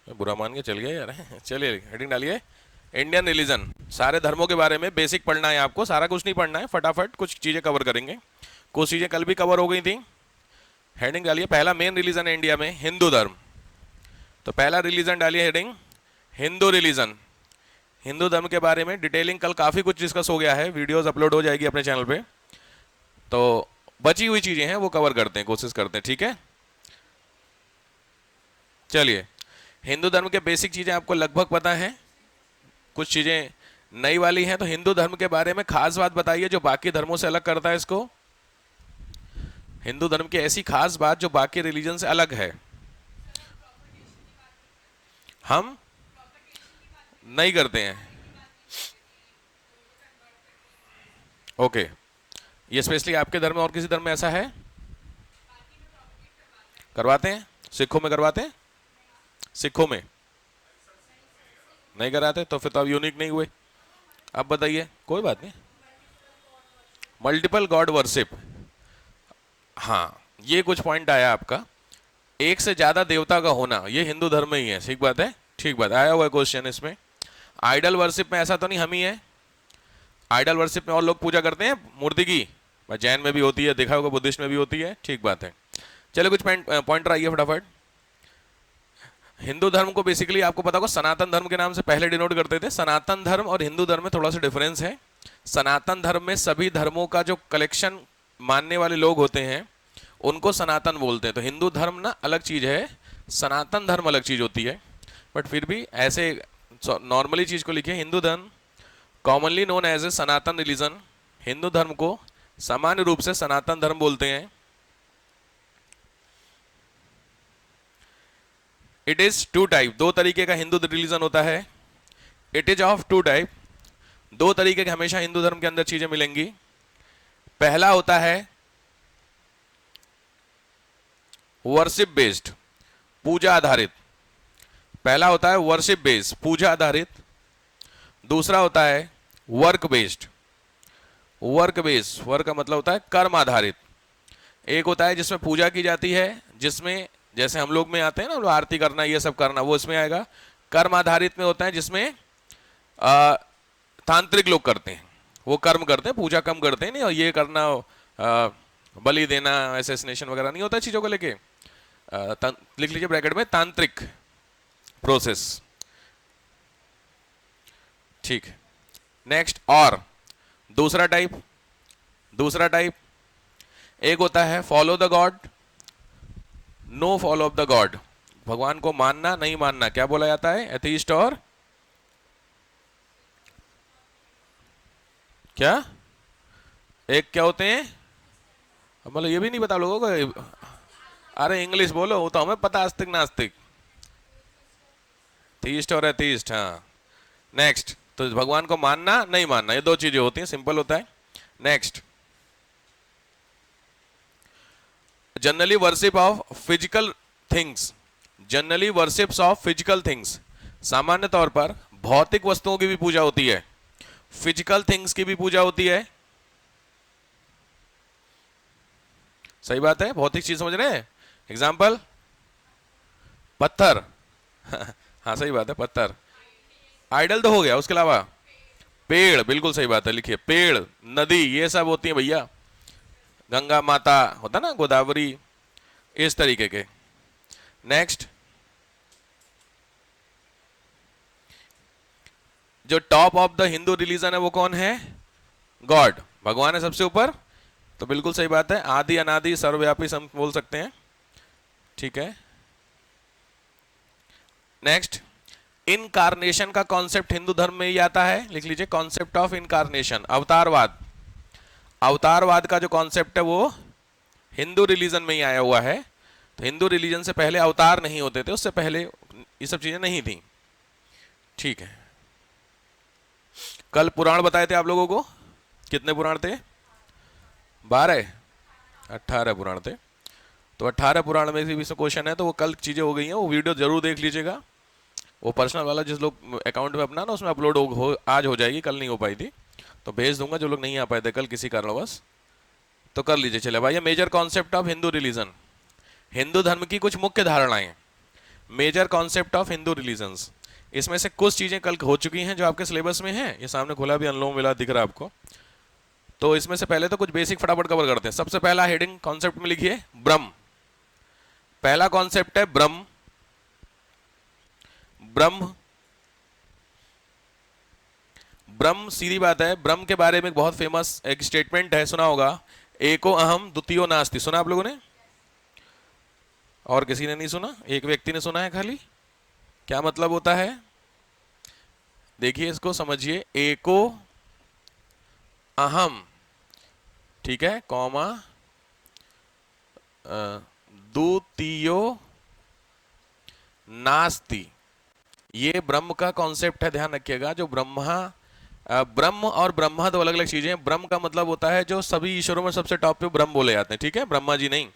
बुरा मान के चल गया यार। चलिए हेडिंग डालिए, इंडियन रिलीजन। सारे धर्मों के बारे में बेसिक पढ़ना है आपको, सारा कुछ नहीं पढ़ना है, फटाफट कुछ चीज़ें कवर करेंगे। कुछ चीज़ें कल भी कवर हो गई थी। हेडिंग डालिए, पहला मेन रिलीजन है इंडिया में हिंदू धर्म। तो पहला रिलीजन डालिए हेडिंग हिंदू रिलीजन। हिंदू धर्म के बारे में डिटेलिंग कल काफ़ी कुछ डिस्कस हो गया है, वीडियोस अपलोड हो जाएगी अपने चैनल पे। तो बची हुई चीज़ें हैं वो कवर करते हैं, कोशिश करते हैं, ठीक है। चलिए, हिंदू धर्म के बेसिक चीज़ें आपको लगभग पता है, कुछ चीज़ें नई वाली हैं। तो हिंदू धर्म के बारे में खास बात बताइए जो बाकी धर्मों से अलग करता है इसको। हिंदू धर्म की ऐसी खास बात जो बाकी रिलीजन से अलग है। हम नहीं करते हैं। ओके, ये स्पेशली आपके धर्म में, और किसी धर्म में ऐसा है? करवाते हैं, सिखों में करवाते हैं। सिखों में नहीं कराते, तो फिर तो आप यूनिक नहीं हुए। अब बताइए, कोई बात नहीं। मल्टीपल गॉड वर्शिप, हाँ ये कुछ पॉइंट आया आपका। एक से ज्यादा देवता का होना ये हिंदू धर्म में ही है, ठीक बात है, ठीक बात। आया हुआ क्वेश्चन इसमें। आइडल वर्शिप में ऐसा तो नहीं हम ही है। आइडल वर्शिप में और लोग पूजा करते हैं मूर्ति की, जैन में भी होती है, देखा होगा बुद्धिस्ट में भी होती है, ठीक बात है। चलो कुछ पॉइंटर आइए फटाफट। हिंदू धर्म को बेसिकली आपको पता होगा सनातन धर्म के नाम से पहले डिनोट करते थे। सनातन धर्म और हिंदू धर्म में थोड़ा सा डिफरेंस है। सनातन धर्म में सभी धर्मों का जो कलेक्शन मानने वाले लोग होते हैं उनको सनातन बोलते हैं। तो हिंदू धर्म ना अलग चीज है, सनातन धर्म अलग चीज होती है। बट फिर भी ऐसे नॉर्मली चीज को लिखिए, Hindu dharma commonly known as a Sanatan religion. Hindu धर्म को सामान्य रूप से सनातन धर्म बोलते हैं। इट इज टू टाइप, दो तरीके का हिंदू रिलीजन होता है। It is of two type, दो तरीके के हमेशा हिंदू धर्म के अंदर चीजें मिलेंगी। पहला होता है वर्शिप बेस्ड, पूजा आधारित। पहला होता है वर्शिप बेस्ड, पूजा आधारित। दूसरा होता है work based. Work based, work का मतलब होता है कर्म आधारित। एक होता है जिसमें पूजा की जाती है, जिसमें जैसे हम लोग में आते हैं ना आरती करना ये सब करना, वो इसमें आएगा। कर्म आधारित में होता है जिसमें तांत्रिक लोग करते हैं, वो कर्म करते हैं, पूजा कम करते हैं नहीं, और ये करना बलि देना असैसिनेशन वगैरह नहीं होता चीजों को लेके। लिख लीजिए ब्रैकेट में तांत्रिक प्रोसेस, ठीक। नेक्स्ट, और दूसरा टाइप, दूसरा टाइप एक होता है follow the God, no follow of the God. भगवान को मानना नहीं मानना, क्या बोला जाता है? एथीस्ट और क्या, एक क्या होते हैं? मतलब ये भी नहीं पता लोगों को? अरे इंग्लिश बोलो, वो तो हमें पता, आस्तिक नास्तिक। थीस्ट और एथीस्ट, हाँ। नेक्स्ट, तो भगवान को मानना नहीं मानना, ये दो चीजें होती हैं, सिंपल होता है। Next, generally worship of physical things, generally worships of physical things. सामान्य तौर पर भौतिक वस्तुओं की भी पूजा होती है, फिजिकल थिंग्स की भी पूजा होती है। सही बात है, भौतिक चीज समझ रहे हैं? एग्जाम्पल, पत्थर। हाँ सही बात है, पत्थर। आइडल तो हो गया, उसके अलावा पेड़, बिल्कुल सही बात है, लिखिए पेड़, नदी, ये सब होती है भैया। गंगा माता होता ना, गोदावरी, इस तरीके के। नेक्स्ट, जो top of the Hindu religion है वो कौन है? गॉड, भगवान है सबसे ऊपर। तो बिल्कुल सही बात है, आदि अनादि सर्वव्यापी हम बोल सकते हैं, ठीक है। नेक्स्ट, इनकारनेशन का कॉन्सेप्ट हिंदू धर्म में ही आता है, लिख लीजिए कॉन्सेप्ट ऑफ इनकारनेशन, अवतारवाद। अवतारवाद का जो कॉन्सेप्ट है वो हिंदू रिलीजन में ही आया हुआ है। तो हिंदू रिलीजन से पहले अवतार नहीं होते थे, उससे पहले ये सब चीजें नहीं थी, ठीक है। कल पुराण बताए थे आप लोगों को, कितने पुराण थे? 12, 18 पुराण थे। तो 18 पुराण में भी क्वेश्चन है, तो वो कल चीजें हो गई हैं, वो वीडियो जरूर देख लीजिएगा। वो पर्सनल वाला जिस लोग अकाउंट में अपना ना, उसमें अपलोड आज हो जाएगी, कल नहीं हो पाई थी, तो भेज दूंगा। जो लोग नहीं आ पाए थे कल किसी कारणवश, तो कर लीजिए। चले भाई, major concept of Hindu religion, Hindu धर्म की कुछ मुख्य धारणाएं। Major concept of Hindu religions. इसमें से कुछ चीजें कल हो चुकी हैं जो आपके सिलेबस में हैं, ये सामने खुला भी अनुलोम विलोम दिख रहा है आपको। तो इसमें से पहले तो कुछ बेसिक फटाफट कवर करते हैं। सबसे पहला हेडिंग कॉन्सेप्ट में लिखिए ब्रह्म। पहला कॉन्सेप्ट है ब्रह्म। ब्रह्म ब्रह्म सीधी बात है, ब्रह्म के बारे में बहुत फेमस एक स्टेटमेंट है, सुना होगा, एको अहम द्वितीयो नास्ति। सुना आप लोगों ने? और किसी ने नहीं सुना? एक व्यक्ति ने सुना है खाली। क्या मतलब होता है? देखिए इसको समझिए, एको अहम, ठीक है, कॉमा द्वितीयो नास्ति, ये ब्रह्म का कॉन्सेप्ट है, ध्यान रखिएगा। जो ब्रह्म और ब्रह्मा दो अलग अलग चीजें हैं। ब्रह्म का मतलब होता है जो सभी ईश्वरों में सबसे टॉप पे ब्रह्म बोले जाते हैं, ठीक है, ब्रह्मा जी नहीं।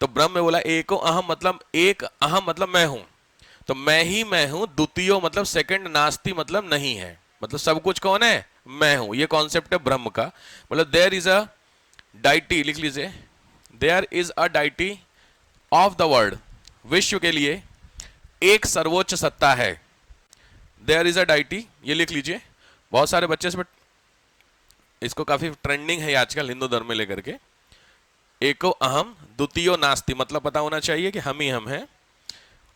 तो ब्रह्म में बोला एको अहम, मतलब एक, अहम मतलब मैं हूं, तो मैं ही मैं हूं। द्वितीयो मतलब सेकंड, नास्ति मतलब नहीं है, मतलब सब कुछ कौन है? मैं हूं। ये कॉन्सेप्ट है ब्रह्म का। मतलब देयर इज अ डाइटी, लिख लीजिए, there is a deity of the world, विश्व के लिए एक सर्वोच्च सत्ता है। देयर इज अ डाइटी, ये लिख लीजिए। बहुत सारे बच्चे से इसको काफी ट्रेंडिंग है आजकल हिंदू धर्म में लेकर के। एको अहम द्वितीयो नास्ति, मतलब पता होना चाहिए कि हम ही हम हैं।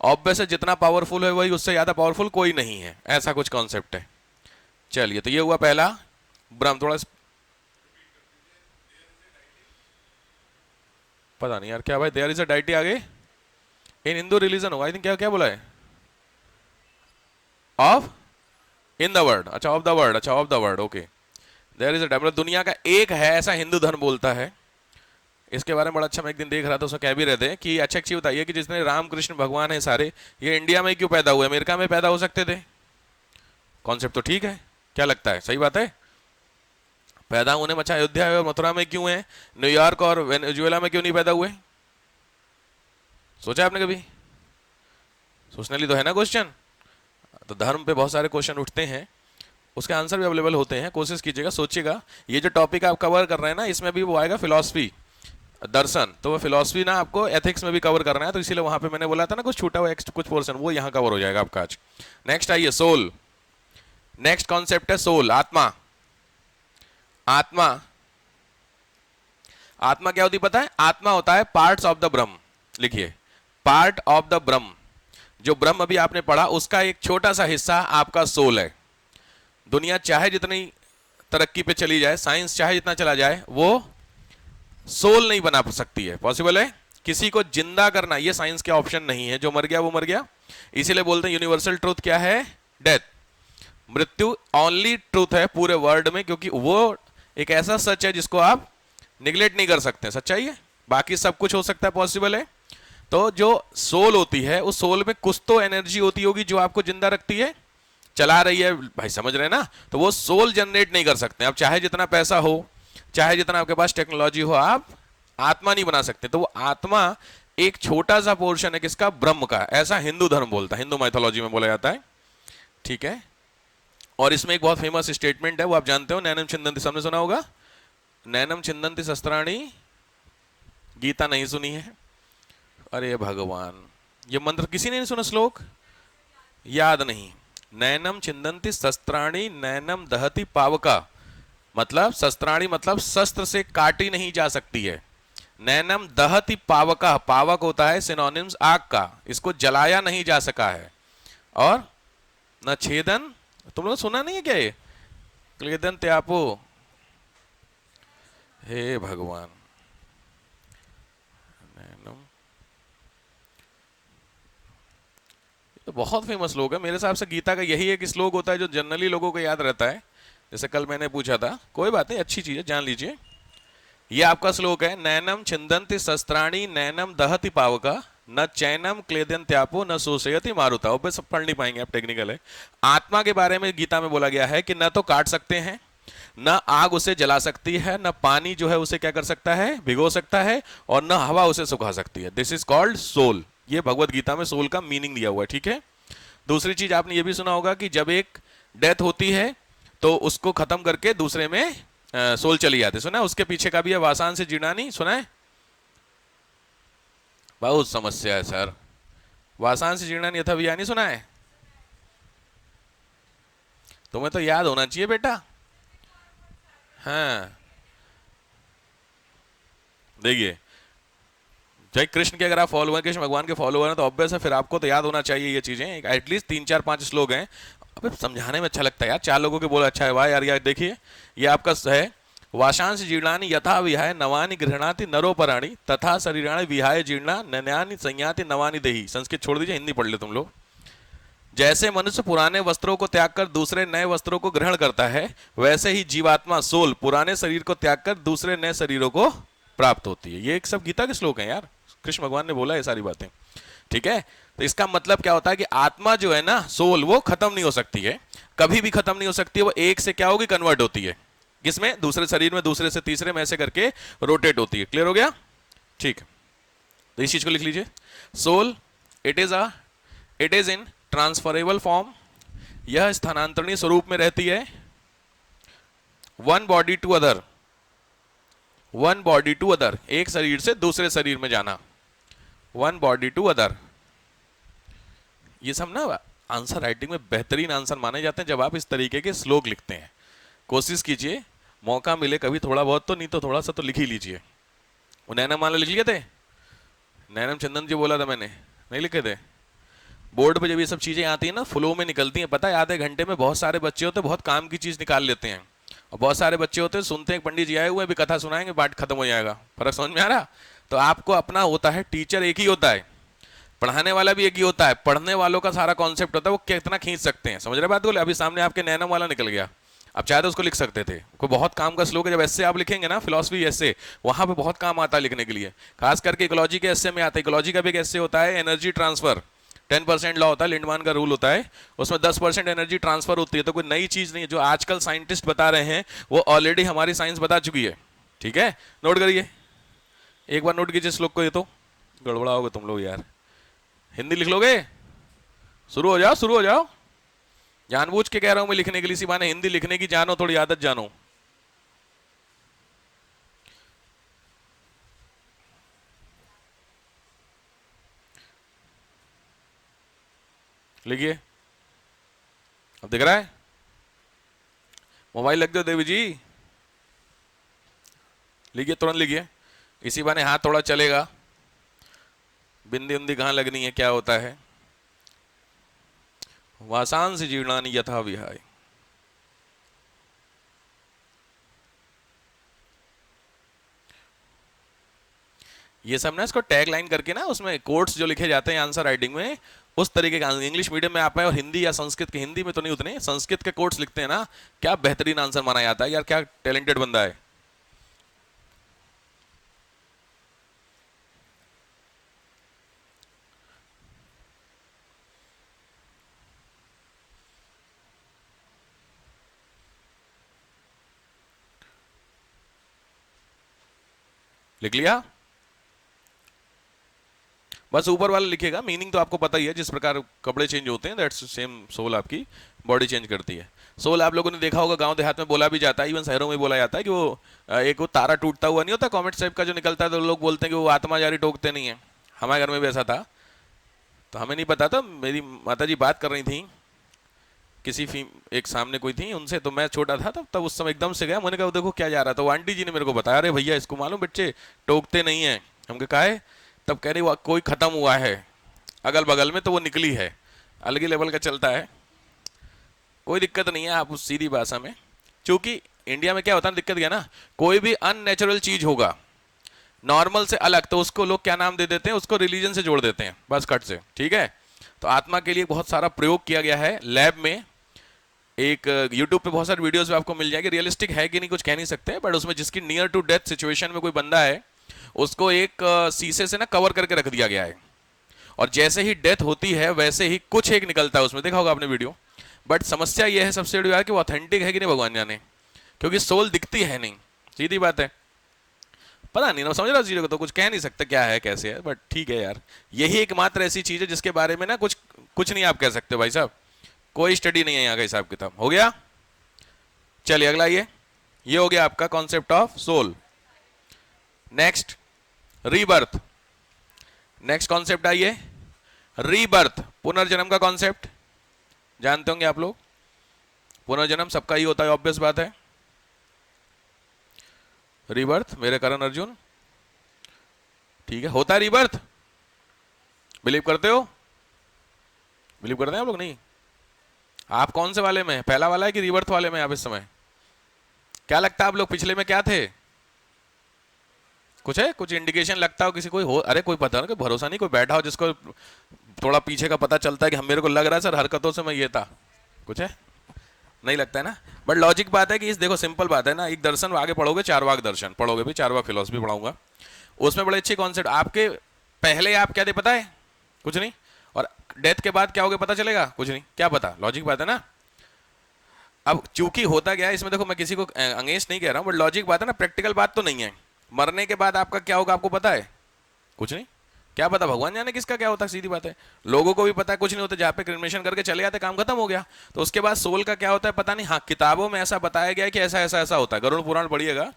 ऑब्वियस है, जितना पावरफुल है वही उससे ज्यादा पावरफुल कोई नहीं है, ऐसा कुछ कॉन्सेप्ट है। चलिए, तो ये हुआ पहला ब्रह्म। थोड़ा पता नहीं यार क्या भाई, देयर इज अ डाइटी आगे इन हिंदू रिलीजन होगा, आई थिंक। क्या क्या बोला है? ऑफ इन द वर्ल्ड, अच्छा ऑफ द वर्ल्ड, अच्छा of the world, okay. There is a, मतलब दुनिया का एक है, ऐसा हिंदू धर्म बोलता है। इसके बारे में बड़ा अच्छा मैं एक दिन देख रहा था, उसमें कह भी रहे थे कि अच्छा एक चीज बताइए कि जितने रामकृष्ण भगवान है सारे, ये इंडिया में क्यों पैदा हुए? अमेरिका में पैदा हो सकते थे। कॉन्सेप्ट तो ठीक है, क्या लगता है, सही बात है? पैदा होने में अच्छा अयोध्या और मथुरा में क्यों है? न्यूयॉर्क और वेनेजुएला में क्यों नहीं पैदा हुए? सोचा आपने कभी? सोचने लिए तो है ना क्वेश्चन। तो धर्म पे बहुत सारे क्वेश्चन उठते हैं, उसके आंसर भी अवेलेबल होते हैं, कोशिश कीजिएगा, सोचिएगा। ये जो टॉपिक आप कवर कर रहे हैं ना, इसमें भी वो आएगा फिलॉसफी, दर्शन। तो वो फिलॉसफी ना आपको एथिक्स में भी कवर करना है, तो इसीलिए वहां पे मैंने बोला था ना कुछ छूटा हुआ कुछ पोर्शन, वो यहाँ कवर हो जाएगा आपका आज। नेक्स्ट आइए, सोल। नेक्स्ट कॉन्सेप्ट है सोल, आत्मा। आत्मा, आत्मा क्या होती पता है? आत्मा होता है पार्ट्स ऑफ द ब्रह्म। लिखिए, पार्ट ऑफ द ब्रह्म। जो ब्रह्म अभी आपने पढ़ा उसका एक छोटा सा हिस्सा आपका सोल है। दुनिया चाहे जितनी तरक्की पे चली जाए, साइंस चाहे जितना चला जाए, वो सोल नहीं बना सकती है। पॉसिबल है किसी को जिंदा करना, ये साइंस के ऑप्शन नहीं है। जो मर गया वो मर गया। इसीलिए बोलते हैं यूनिवर्सल ट्रूथ क्या है? डेथ, मृत्यु ओनली ट्रूथ है पूरे वर्ल्ड में, क्योंकि वो एक ऐसा सच है जिसको आप निगलेक्ट नहीं कर सकते। सच्चाई है, बाकी सब कुछ हो सकता है, पॉसिबल है। तो जो सोल होती है, उस सोल में कुछ तो एनर्जी होती होगी जो आपको जिंदा रखती है, चला रही है भाई, समझ रहे हैं ना? तो वो सोल जनरेट नहीं कर सकते। अब चाहे जितना पैसा हो, चाहे जितना आपके पास टेक्नोलॉजी हो, आप आत्मा नहीं बना सकते। तो वो आत्मा एक छोटा सा पोर्शन है किसका? ब्रह्म का। ऐसा हिंदू धर्म बोलता है, हिंदू माइथोलॉजी में बोला जाता है, ठीक है। और इसमें एक बहुत फेमस स्टेटमेंट है, वो आप जानते हो, नैनम छिंदंती, सबने सुना होगा, नैनम छिंदंती शस्त्राणी। गीता नहीं सुनी है? अरे भगवान, ये मंत्र किसी ने नहीं सुना? श्लोक याद नहीं? नैनम छिंदंती शस्त्राणी नैनम दहती पावका, मतलब शस्त्राणी मतलब शस्त्र से काटी नहीं जा सकती है। नैनम दहती पावका, पावक होता है सिनोनिम्स आग का, इसको जलाया नहीं जा सका है। और न छेदन, तुम लोग सुना नहीं है क्या ये? क्लेदन त्यापो, हे भगवान। तो बहुत फेमस श्लोक है मेरे हिसाब से। गीता का यही एक श्लोक होता है जो जनरली लोगों को याद रहता है। जैसे कल मैंने पूछा था, कोई बात नहीं, अच्छी चीज है, जान लीजिए। ये आपका श्लोक है, नैनम छिंदंति शस्त्राणी नैनम दहति पावका न चैनम क्लेदन्त्यापो न शोषयति मारुता। वो सब पढ़ नहीं पाएंगे आप, टेक्निकल है। आत्मा के बारे में गीता में बोला गया है कि न तो काट सकते हैं, न आग उसे जला सकती है, न पानी जो है उसे क्या कर सकता है? भिगो सकता है, और न हवा उसे सुखा सकती है। This is called soul. ये भगवत गीता में सोल का मीनिंग दिया हुआ है, ठीक है। दूसरी चीज आपने ये भी सुना होगा कि जब एक डेथ होती है तो उसको खत्म करके दूसरे में सोल चली जाती है। सुना है? उसके पीछे का भी है, वासान से जीर्णानी, सुना है? बहुत समस्या है सर, वासांश जीर्णानि यथा विहाय नहीं सुना है? तुम्हें तो याद होना चाहिए बेटा। हाँ देखिए, जय कृष्ण के अगर आप फॉलोअर, कृष्ण भगवान के फॉलोअर हैं तो ऑब्वियस है फिर आपको तो याद होना चाहिए ये चीजें। एटलीस्ट 3 4 5 श्लोक हैं। अबे समझाने में अच्छा लगता है यार, 4 लोगों के बोला अच्छा है। वाह यार, यार देखिए ये आपका है, वाशांश जीर्णानि यथा विहाय नवानि गृह्णाति नरोपराणि तथा शरीराणि विहाय जीर्णा नन्यानि संयाति नवानि देहि। संस्कृत छोड़ दीजिए, हिंदी पढ़ ले तुम लोग। जैसे मनुष्य पुराने वस्त्रों को त्याग कर दूसरे नए वस्त्रों को ग्रहण करता है, वैसे ही जीवात्मा सोल पुराने शरीर को त्याग कर दूसरे नए शरीरों को प्राप्त होती है। ये एक सब गीता के श्लोक हैं यार, कृष्ण भगवान ने बोला ये सारी बातें। ठीक है, तो इसका मतलब क्या होता है कि आत्मा जो है ना, सोल, वो खत्म नहीं हो सकती है, कभी भी खत्म नहीं हो सकती है। वो एक से क्या होगी, कन्वर्ट होती है। किसमें? दूसरे शरीर में, दूसरे से तीसरे में, ऐसे करके रोटेट होती है। क्लियर हो गया? ठीक है, तो इस चीज को लिख लीजिए। Soul it is in transferable form, यह स्थानांतरणीय स्वरूप में रहती है। One body to other, one body to other, एक शरीर से दूसरे शरीर में जाना, वन बॉडी टू अदर। ये सब ना आंसर राइटिंग में बेहतरीन आंसर माने जाते हैं जब आप इस तरीके के श्लोक लिखते हैं। कोशिश कीजिए, मौका मिले कभी थोड़ा बहुत तो, नहीं तो थोड़ा सा तो लिख ही लीजिए। वो नैनम वाले लिख लिए थे, नैनम चंदन जी बोला था मैंने, नहीं लिखे थे? बोर्ड पे जब ये सब चीजें आती हैं ना, फ्लो में निकलती हैं। पता है आधे घंटे में बहुत सारे बच्चे होते हैं बहुत काम की चीज निकाल लेते हैं, और बहुत सारे बच्चे होते हैं सुनते हैं पंडित जी आए हुए भी कथा सुनाएंगे, बात खत्म हो जाएगा। फर्क समझ में आ रहा? तो आपको अपना होता है, टीचर एक ही होता है, पढ़ाने वाला भी एक ही होता है, पढ़ने वालों का सारा कॉन्सेप्ट होता है वो कितना खींच सकते हैं। समझ रहे बात? बोले अभी सामने आपके नैनम वाला निकल गया, आप चाहे तो उसको लिख सकते थे। कोई बहुत काम का श्लोक है, जब ऐसे आप लिखेंगे ना फिलॉसफी ऐसे, वहां पे बहुत काम आता है लिखने के लिए, खास करके इकोलॉजी के ऐसे में आता है। इकोलॉजी का भी एक ऐसे होता है, एनर्जी ट्रांसफर, 10% लॉ होता है, लिंडमान का रूल होता है, उसमें 10% एनर्जी ट्रांसफर होती है। तो कोई नई चीज नहीं है, जो आजकल साइंटिस्ट बता रहे हैं वो ऑलरेडी हमारी साइंस बता चुकी है। ठीक है, नोट करिए, एक बार नोट कीजिए श्लोक को। ये तो गड़बड़ाओगे तुम लोग यार, हिंदी लिख लोगे? शुरू हो जाओ, शुरू हो जाओ। जानबूझ के कह रहा हूं मैं लिखने के लिए, इसी बहाने हिंदी लिखने की जानो, थोड़ी आदत जानो। लिखिए, अब दिख रहा है? मोबाइल लग दो देवी जी, लिखिए, तुरंत लिखिए, इसी बहाने हाथ थोड़ा चलेगा। बिंदी उंदी कहाँ लगनी है, क्या होता है? वासांस जीर्णानि यथा विहाय। ये सब ना इसको टैग लाइन करके ना, उसमें कोट्स जो लिखे जाते हैं आंसर राइटिंग में, उस तरीके का। इंग्लिश मीडियम में आप है और हिंदी या संस्कृत के, हिंदी में तो नहीं उतने, संस्कृत के कोट्स लिखते हैं ना, क्या बेहतरीन आंसर माना जाता है यार, क्या टैलेंटेड बंदा है। लिख लिया? बस ऊपर वाला लिखेगा, मीनिंग तो आपको पता ही है, जिस प्रकार कपड़े चेंज होते हैं दैट्स सेम सोल आपकी बॉडी चेंज करती है। सोल आप लोगों ने देखा होगा गांव देहात में बोला भी जाता है, इवन शहरों में बोला जाता है कि वो एक वो तारा टूटता हुआ नहीं होता कॉमेट टाइप का जो निकलता है, तो लोग बोलते हैं कि वो आत्मा जारी टोकते नहीं है। हमारे घर में भी ऐसा था, तो हमें नहीं पता था। मेरी माता जी बात कर रही थी किसी एक सामने कोई थी उनसे, तो मैं छोटा था तब उस समय एकदम से गया, मैंने कहा देखो क्या जा रहा था। वो आंटी जी ने मेरे को बताया, अरे भैया इसको मालूम बच्चे टोकते नहीं है। हम कहा है? तब कह रही कोई खत्म हुआ है अगल बगल में, तो वो निकली है, अलग ही लेवल का चलता है, कोई दिक्कत नहीं है। आप उस सीधी भाषा में, क्योंकि इंडिया में क्या होता है दिक्कत क्या ना, कोई भी अननेचुरल चीज होगा नॉर्मल से अलग, तो उसको लोग क्या नाम दे देते हैं, उसको रिलीजन से जोड़ देते हैं बस कट से। ठीक है, तो आत्मा के लिए बहुत सारा प्रयोग किया गया है लैब में। एक यूट्यूब पे बहुत सारे वीडियोस आपको मिल जाएंगे, रियलिस्टिक है कि नहीं कुछ कह नहीं सकते, बट उसमें जिसकी नियर टू डेथ सिचुएशन में कोई बंदा है, उसको एक शीशे से ना कवर करके रख दिया गया है, और जैसे ही डेथ होती है वैसे ही कुछ एक निकलता है उसमें, देखा होगा आपने वीडियो। बट समस्या यह है सबसे बड़ी बात कि वो ऑथेंटिक है कि नहीं भगवान जाने, क्योंकि सोल दिखती है नहीं, सीधी बात है। पता नहीं ना, समझ रहा चीजों को, तो कुछ कह नहीं सकते क्या है कैसे है, बट ठीक है यार, यही एकमात्र ऐसी चीज है जिसके बारे में ना कुछ कुछ नहीं आप कह सकते भाई साहब, कोई स्टडी नहीं है यहाँ का हिसाब किताब। हो गया? चलिए अगला, ये हो गया आपका concept of soul. Next rebirth, next concept आइए रीबर्थ, पुनर्जन्म का कॉन्सेप्ट जानते होंगे आप लोग। पुनर्जन्म सबका ही होता है, ऑब्वियस बात है। रीबर्थ मेरे करण अर्जुन, ठीक है, होता है रीबर्थ, बिलीव करते हो? बिलीव करते हैं आप लोग? नहीं। आप कौन से वाले में हैं, पहला वाला है कि रीबर्थ वाले में आप इस समय? क्या लगता है आप लोग पिछले में क्या थे? कुछ है, कुछ इंडिकेशन लगता हो किसी कोई हो? अरे कोई पता ना, कोई भरोसा नहीं, कोई बैठा हो जिसको थोड़ा पीछे का पता चलता है कि हम, मेरे को लग रहा है सर हरकतों से मैं ये था, कुछ है? नहीं लगता है ना। बट लॉजिक बात है कि इस, देखो सिंपल बात है ना, एक दर्शन आगे पढ़ोगे, चारवाक दर्शन पढ़ोगे भी, चारवाक फिलोसफी पढ़ाऊंगा, उसमें बड़े अच्छे कॉन्सेप्ट आपके। पहले आप क्या थे पता है? कुछ नहीं। और डेथ के बाद क्या होगा पता चलेगा? कुछ नहीं। क्या पता? लॉजिक बात है ना। अब चूंकि होता क्या है इसमें, देखो मैं किसी को अंगेंस्ट नहीं कह रहा हूं, बट लॉजिक बात है ना, प्रैक्टिकल बात तो नहीं है। मरने के बाद आपका क्या होगा आपको पता है? कुछ नहीं। क्या पता? भगवान जाने किसका क्या होता है, सीधी बात है। लोगों को भी पता है कुछ नहीं होता, जहाँ पे क्रिमेशन करके चले जाते काम खत्म हो गया। तो उसके बाद सोल का क्या होता है पता नहीं। हाँ, किताबों में ऐसा बताया गया है कि ऐसा ऐसा ऐसा होता है। गरुड़ पुराण पढ़िएगा,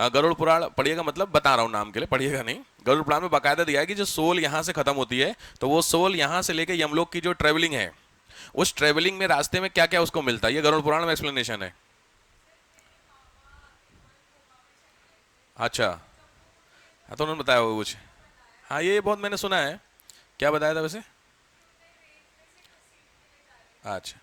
गरुड़ पुराण पढ़िएगा, मतलब बता रहा हूँ नाम के लिए, पढ़िएगा नहीं। गरुड़ पुराण में बाकायदा दिया है कि जो सोल यहाँ से खत्म होती है, तो वो सोल यहाँ से लेके यमलोक की जो ट्रेवलिंग है, उस ट्रेवलिंग में रास्ते में क्या क्या उसको मिलता है, ये गरुड़ पुराण में एक्सप्लेनेशन है। अच्छा, हाँ तो उन्होंने बताया होगा कुछ। हाँ ये बहुत मैंने सुना है। क्या बताया था वैसे? अच्छा,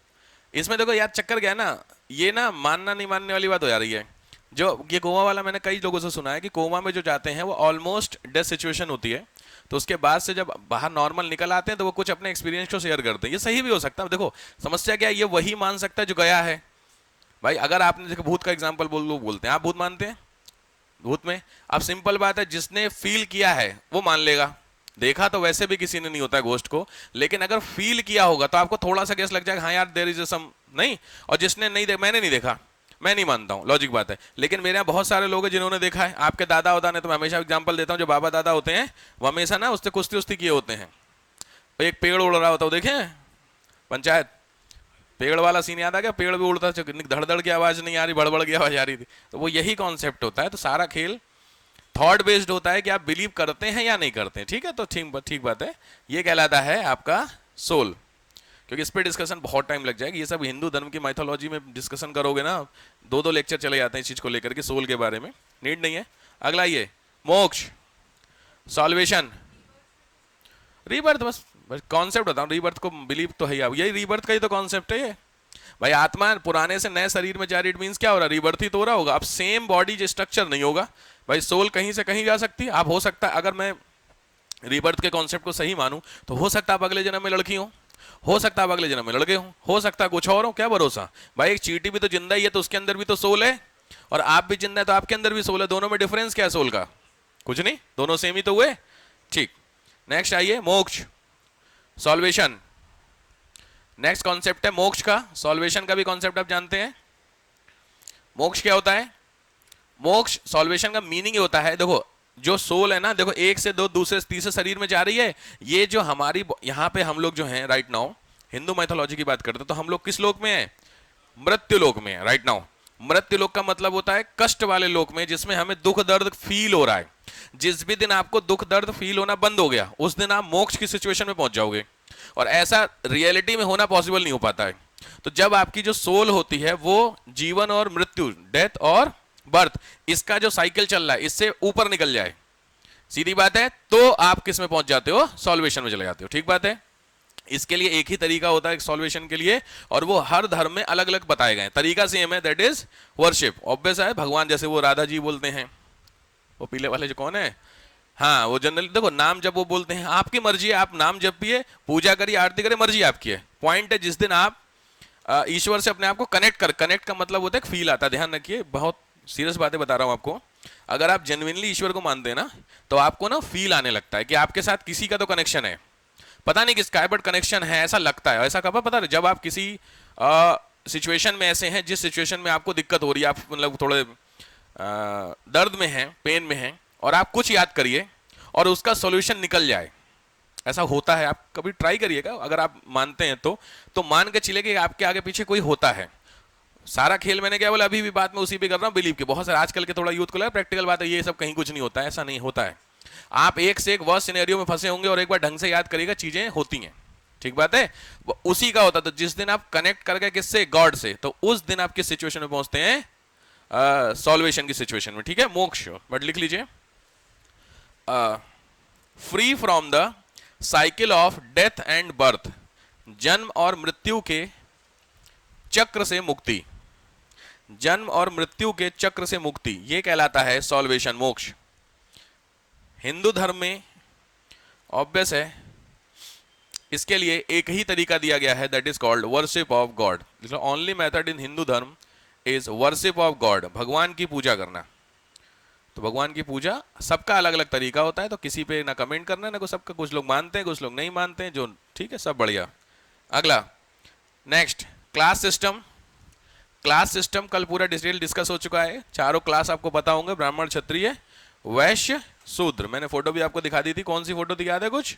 इसमें देखो यार चक्कर क्या है ना, ये ना मानना नहीं मानने वाली बात हो जा रही है। जो ये कोमा वाला मैंने कई लोगों से सुना है कि कोमा में जो जाते हैं वो ऑलमोस्ट डेथ सिचुएशन होती है, तो उसके बाद से जब बाहर नॉर्मल निकल आते हैं तो वो कुछ अपने एक्सपीरियंस को शेयर करते हैं। ये सही भी हो सकता है। देखो समस्या क्या है, ये वही मान सकता है जो गया है। भाई अगर आपने, देखो भूत का एग्जाम्पल लोग बोलते हैं, आप भूत मानते हैं? भूत में अब सिंपल बात है, जिसने फील किया है वो मान लेगा। देखा तो वैसे भी किसी ने नहीं होता है घोस्ट को, लेकिन अगर फील किया होगा तो आपको थोड़ा सा गेस लग जाएगा, हाँ यार देयर इज सम, नहीं। और जिसने नहीं देखा, मैंने नहीं देखा, मैं नहीं मानता हूँ, लॉजिक बात है। लेकिन मेरे यहाँ बहुत सारे लोग हैं जिन्होंने देखा है। आपके दादा होता ने, तो मैं हमेशा एग्जाम्पल देता हूँ, जो बाबा दादा होते हैं वो हमेशा ना उससे कुश्ती उस्ती किए होते हैं। एक पेड़ उड़ रहा होता है, देखे पंचायत, पेड़ वाला सीन याद आ गया? पेड़ भी उड़ता, धड़ धड़ की आवाज नहीं आ रही, बड़बड़ की आवाज आ रही थी। तो वो यही कॉन्सेप्ट होता है। तो सारा खेल थॉट बेस्ड होता है कि आप बिलीव करते हैं या नहीं करते हैं, ठीक है? तो ठीक बात है, ये कहलाता है आपका सोल। क्योंकि इस पर डिस्कशन बहुत टाइम लग जाएगा, ये सब हिंदू धर्म की माइथोलॉजी में डिस्कशन करोगे ना, दो दो लेक्चर चले जाते हैं इस चीज को लेकर के, सोल के बारे में, नीड नहीं है। अगला ये मोक्ष, सॉल्वेशन, रीबर्थ, बस बस कॉन्सेप्ट बताऊं, रीबर्थ को बिलीव तो है ही, यही रीबर्थ का ही तो कॉन्सेप्ट है ये। भाई आत्मा पुराने से नए शरीर में जा रही, इट मीन्स क्या हो रहा है? रीबर्थ ही तो हो रहा होगा। अब सेम बॉडी जो स्ट्रक्चर नहीं होगा भाई, सोल कहीं से कहीं जा सकती है। आप हो सकता है, अगर मैं रीबर्थ के कॉन्सेप्ट को सही मानूं, तो हो सकता है आप अगले जन्म में लड़की हो सकता है आप अगले जन्म में लड़के हो सकता है कुछ और हो, क्या भरोसा। भाई एक चींटी भी तो जिंदा ही है, तो उसके अंदर भी तो सोल है, और आप भी जिंदा है तो आपके अंदर भी सोल है। दोनों में डिफरेंस क्या है सोल का? कुछ नहीं, दोनों सेम ही तो हुए। ठीक, नेक्स्ट आइए, मोक्ष, सॉल्वेशन। नेक्स्ट कॉन्सेप्ट है मोक्ष का, सॉल्वेशन का भी कॉन्सेप्ट आप जानते हैं। मोक्ष क्या होता है? मोक्ष सॉल्वेशन का मीनिंग ये होता है, देखो जो सोल है ना, देखो एक से दो दूसरे तीसरे शरीर में जा रही है। ये जो हमारी यहाँ पे हम लोग जो हैं राइट नाउ, हिंदू माइथोलॉजी की बात करते हैं तो हम लोग किस लोक में हैं? मृत्यु लोक में है राइट नाउ। मृत्यु लोक का मतलब होता है कष्ट वाले लोक में, जिसमें हमें दुख दर्द फील हो रहा है। जिस भी दिन आपको दुख दर्द फील होना बंद हो गया, उस दिन आप मोक्ष की सिचुएशन में पहुंच जाओगे। और ऐसा रियलिटी में होना पॉसिबल नहीं हो पाता है। तो जब आपकी जो सोल होती है वो जीवन और मृत्यु, डेथ और बर्थ, इसका जो साइकिल चल रहा है इससे ऊपर निकल जाए, सीधी बात है, तो आप किस में पहुंच जाते हो? सॉल्वेशन में चले जाते हो, ठीक बात है। इसके लिए एक ही तरीका होता है सॉल्वेशन के लिए, और वो हर धर्म में अलग अलग बताए गए हैं। तरीका सेम है, दैट इज वर्शिप। ऑब्वियस है, भगवान जैसे वो राधा जी बोलते हैं, वो पीले वाले जो कौन है, हाँ वो जनरली देखो नाम जब वो बोलते हैं, आपकी मर्जी है, आप नाम जपिए, पूजा करिए, आरती करिए, मर्जी आपकी है। पॉइंट है जिस दिन आप ईश्वर से अपने आप को कनेक्ट का मतलब होता है फील आता है। ध्यान रखिए, बहुत सीरियस बातें बता रहा हूं आपको। अगर आप जेन्युइनली ईश्वर को मानते हैं ना, तो आपको ना फील आने लगता है कि आपके साथ किसी का तो कनेक्शन है, पता नहीं किसका है बट कनेक्शन है, ऐसा लगता है। ऐसा कब पता है? जब आप किसी सिचुएशन में ऐसे हैं, जिस सिचुएशन में आपको दिक्कत हो रही है, आप मतलब थोड़े दर्द में हैं, पेन में हैं, और आप कुछ याद करिए और उसका सॉल्यूशन निकल जाए, ऐसा होता है। आप कभी ट्राई करिएगा, अगर आप मानते हैं तो मान के चलिए कि आपके आगे पीछे कोई होता है। सारा खेल मैंने क्या बोला, अभी भी बात में उसी पे कर रहा हूँ, बिलीव के। बहुत सारे आजकल के थोड़ा यूथ को लगा प्रैक्टिकल बात है, ये सब कहीं कुछ नहीं होता है, ऐसा नहीं होता है। आप एक से एक वर्स्ट सिनेरियो में फंसे होंगे और एक बार ढंग से याद करिएगा, चीजें होती हैं, ठीक बात है। वो उसी का होता है। तो जिस दिन आप कनेक्ट कर गए किससे, गॉड से, तो उस दिन आप किस सिचुएशन में पहुंचते हैं, सॉल्वेशन की सिचुएशन में, ठीक है, मोक्ष। बट लिख लीजिए, free from the cycle of death and birth, जन्म और मृत्यु के चक्र से मुक्ति, जन्म और मृत्यु के चक्र से मुक्ति, ये कहलाता है सॉल्वेशन, मोक्ष। हिंदू धर्म में ऑब्वियस है, इसके लिए एक ही तरीका दिया गया है, that is called worship of God. Only method in Hindu धर्म इज वर्शिप ऑफ गॉड, भगवान की पूजा करना। तो भगवान की पूजा सबका अलग अलग तरीका होता है, तो किसी पे ना कमेंट करना ना, सबका, कुछ लोग मानते हैं कुछ लोग नहीं मानते हैं, जो ठीक है, सब बढ़िया। अगला next, class system. Class system कल पूरा डिटेल डिस्कस हो चुका है, चारों क्लास आपको पता होंगे, ब्राह्मण, क्षत्रिय, वैश्य, शूद्र। मैंने फोटो भी आपको दिखा दी थी, कौन सी फोटो थी याद है कुछ,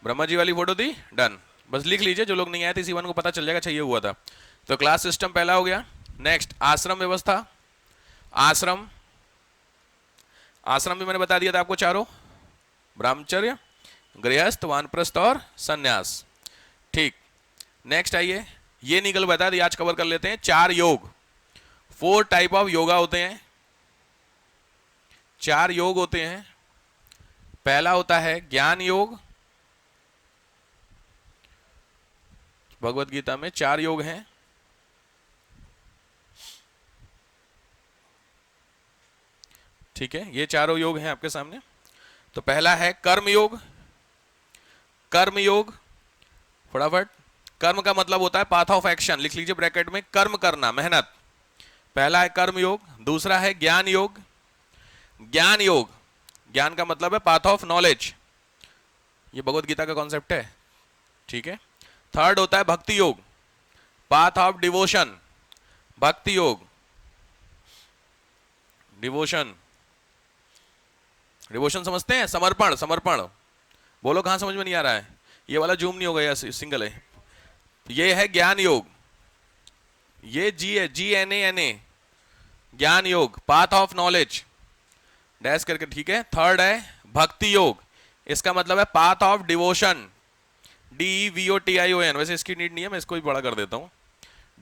ब्रह्मा जी वाली फोटो थी, डन। बस लिख लीजिए, जो लोग नहीं आए थे इसी वन को पता चल जाएगा, चाहिए हुआ था। तो क्लास सिस्टम पहला हो गया। नेक्स्ट, आश्रम व्यवस्था। आश्रम, आश्रम भी मैंने बता दिया था आपको, चारों, ब्रह्मचर्य, गृहस्थ, वानप्रस्थ और सन्यास, ठीक। नेक्स्ट आइए, ये निकल बता दी, आज कवर कर लेते हैं। 4 योग, 4 टाइप ऑफ योगा होते हैं, 4 योग होते हैं। पहला होता है ज्ञान योग, भगवत गीता में 4 योग हैं। ठीक है, ये चारों योग हैं आपके सामने। तो पहला है कर्म योग। कर्म योग, फटाफट, कर्म का मतलब होता है पाथ ऑफ एक्शन, लिख लीजिए ब्रैकेट में, कर्म करना, मेहनत। पहला है कर्म योग। दूसरा है ज्ञान योग। ज्ञान योग, ज्ञान का मतलब है पाथ ऑफ नॉलेज, ये भगवत गीता का कॉन्सेप्ट है, ठीक है। थर्ड होता है भक्ति योग, पाथ ऑफ डिवोशन, भक्ति योग, डिवोशन, डिवोशन समझते हैं, समर्पण, समर्पण, बोलो कहां समझ में नहीं आ रहा है, ये वाला जूम नहीं होगा, सिंगल है। ये है ज्ञान योग, ये जी है, GNANA, ज्ञान योग, पाथ ऑफ नॉलेज, डैश करके, ठीक है। थर्ड है भक्ति योग, इसका मतलब है पाथ ऑफ डिवोशन, DEVOTION, वैसे इसकी नीड नहीं है, मैं इसको भी बड़ा कर देता हूं,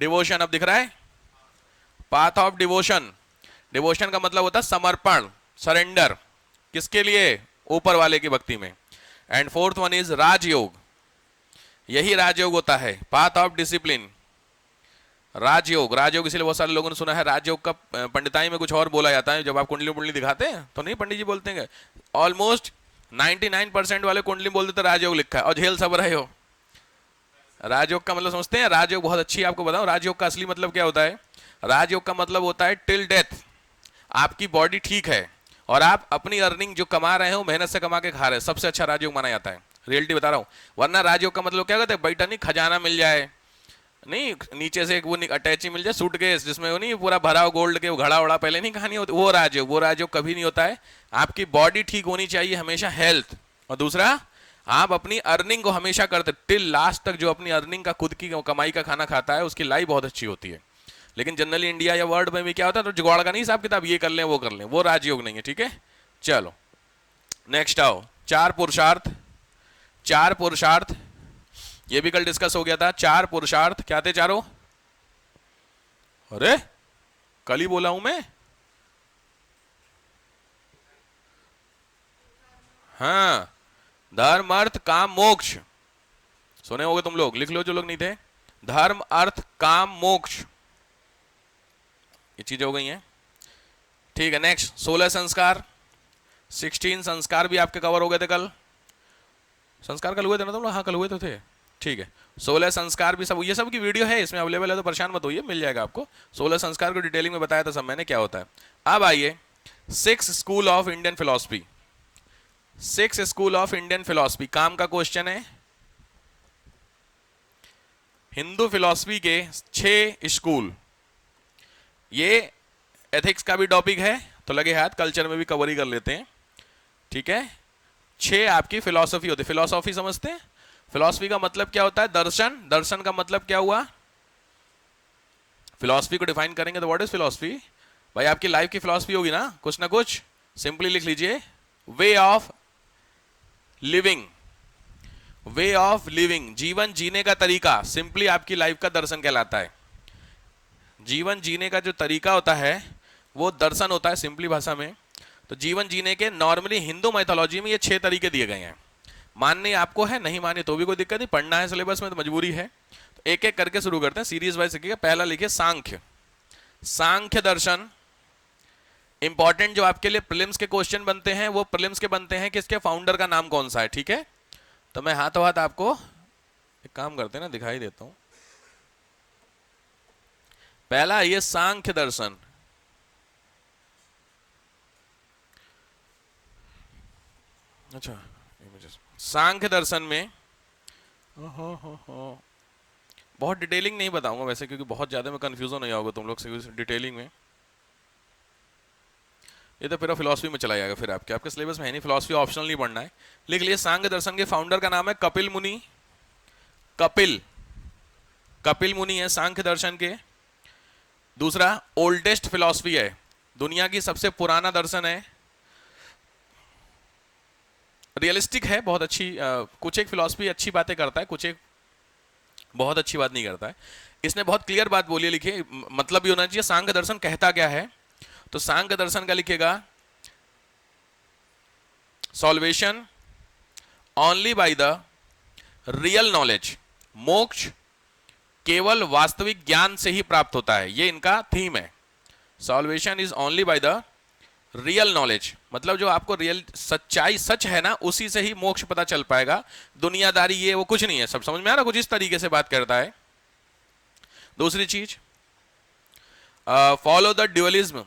डिवोशन, अब दिख रहा है, पाथ ऑफ डिवोशन। डिवोशन का मतलब होता है समर्पण, सरेंडर, किसके लिए, ऊपर वाले की भक्ति में। एंड फोर्थ वन इज राजयोग, यही राजयोग होता है, पाथ ऑफ डिसिप्लिन, राजयोग। राजयोग इसलिए बहुत सारे लोगों ने सुना है, राजयोग का पंडिताई में कुछ और बोला जाता है, जब आप कुंडली कुंडली दिखाते हैं तो नहीं, पंडित जी बोलते हैं, ऑलमोस्ट 99% वाले कुंडली बोल देते राजयोग लिखा है, और झेल सब रहे हो। राजयोग का मतलब समझते हैं, राजयोग बहुत अच्छी, आपको बताऊं राजयोग का असली मतलब क्या होता है। राजयोग का मतलब होता है टिल डेथ आपकी बॉडी ठीक है और आप अपनी अर्निंग जो कमा रहे हो, मेहनत से कमा के खा रहे हैं, सबसे अच्छा राजयोग माना जाता है, रियलिटी बता रहा हूं। वरना राजयोग का मतलब क्या कहते हैं, बैठा नहीं, खजाना मिल जाए, नहीं नीचे से एक वो अटैची मिल जाए, सूटकेस जिसमें वो नहीं पूरा भरा हो गोल्ड के, घड़ा उड़ा पहले नहीं कहानी होती, वो राजयोग, वो राजयोग कभी नहीं होता है। आपकी बॉडी ठीक होनी चाहिए हमेशा, हेल्थ, और दूसरा आप अपनी अर्निंग को हमेशा करते टिल लास्ट तक, जो अपनी अर्निंग का खुद की कमाई का खाना खाता है उसकी लाइफ बहुत अच्छी होती है। लेकिन जनरली इंडिया या वर्ल्ड में भी क्या होता है, तो जुगाड़ का नहीं हिसाब किताब, ये कर लें वो कर लें, वो राजयोग नहीं है, ठीक है। चलो नेक्स्ट आओ, 4 पुरुषार्थ। 4 पुरुषार्थ, ये भी कल डिस्कस हो गया था। 4 पुरुषार्थ क्या थे चारों, अरे कल ही बोला हूं मैं, हाँ, धर्म अर्थ काम मोक्ष, सुने होगे तुम लोग, लिख लो जो लोग नहीं थे, धर्म अर्थ काम मोक्ष, ये चीजें हो गई हैं, ठीक है। नेक्स्ट 16 संस्कार, 16 संस्कार भी आपके कवर हो गए थे कल, संस्कार कल हुए थे ना तुम लोग, हाँ कल हुए तो थे, ठीक है। 16 संस्कार भी सब, ये सब की वीडियो है इसमें अवेलेबल है, तो परेशान मत होइए, मिल जाएगा आपको। 16 संस्कार को डिटेलिंग में बताया था सब मैंने क्या होता है। अब आइए 6 school of Indian philosophy. 6 school of Indian philosophy, काम का क्वेश्चन है, हिंदू फिलॉसफी के 6 स्कूल, ये एथिक्स का भी टॉपिक है तो लगे हाथ कल्चर में भी कवर ही कर लेते हैं, ठीक है। 6 आपकी फिलॉसफी होती है, फिलॉसफी समझते हैं, फिलॉसफी का मतलब क्या होता है, दर्शन, दर्शन का मतलब क्या हुआ, फिलॉसफी को डिफाइन करेंगे तो व्हाट इज फिलॉसफी, भाई आपकी लाइफ की फिलॉसफी होगी ना कुछ, सिंपली लिख लीजिए way of living, way of living, जीवन जीने का तरीका, सिंपली आपकी लाइफ का दर्शन कहलाता है। जीवन जीने का जो तरीका होता है वो दर्शन होता है सिंपली भाषा में। तो जीवन जीने के नॉर्मली हिंदू मैथोलॉजी में ये 6 तरीके दिए गए हैं। मानने आपको है, नहीं माने तो भी कोई दिक्कत नहीं, पढ़ना है सिलेबस में तो मजबूरी है। तो एक एक करके शुरू करते हैं, सीरीज वाइज सीखिएगा। पहला लिखिए सांख्य, सांख्य दर्शन। इंपॉर्टेंट जो आपके लिए प्रीलिम्स के क्वेश्चन बनते हैं वो प्रीलिम्स के बनते हैं कि इसके फाउंडर का नाम कौन सा है, ठीक है। तो मैं हाथों हाथ आपको एक काम करते हैं ना, दिखाई देता हूं। पहला ये सांख्य दर्शन, अच्छा सांख्य दर्शन में बहुत डिटेलिंग नहीं बताऊंगा वैसे, क्योंकि बहुत ज्यादा में कंफ्यूजन नहीं होगा तुम लोग से डिटेलिंग में। ये तो फिर फिलॉसफी में चला जाएगा, फिर आपके सिलेबस में है नहीं, फिलॉसफी ऑप्शनल नहीं पढ़ना है। लिख लिए सांख्य दर्शन के फाउंडर का नाम है कपिल मुनि, कपिल, कपिल मुनि है सांख्य दर्शन के। दूसरा ओल्डेस्ट फिलॉसफी है, दुनिया की सबसे पुराना दर्शन है। रियलिस्टिक है, बहुत अच्छी कुछ एक फिलॉसफी अच्छी बातें करता है, कुछ एक बहुत अच्छी बात नहीं करता है। इसने बहुत क्लियर बात बोली है, लिखिए मतलब भी होना चाहिए सांख्य दर्शन कहता क्या है। तो सांख्य दर्शन का लिखिएगा solvation only by the real knowledge, मोक्ष केवल वास्तविक ज्ञान से ही प्राप्त होता है, ये इनका थीम है। Solvation is only by the real knowledge, मतलब जो आपको रियल सच्चाई सच है ना, उसी से ही मोक्ष पता चल पाएगा। दुनियादारी ये वो कुछ नहीं है, सब समझ में आ रहा, कुछ इस तरीके से बात करता है। दूसरी चीज follow the dualism,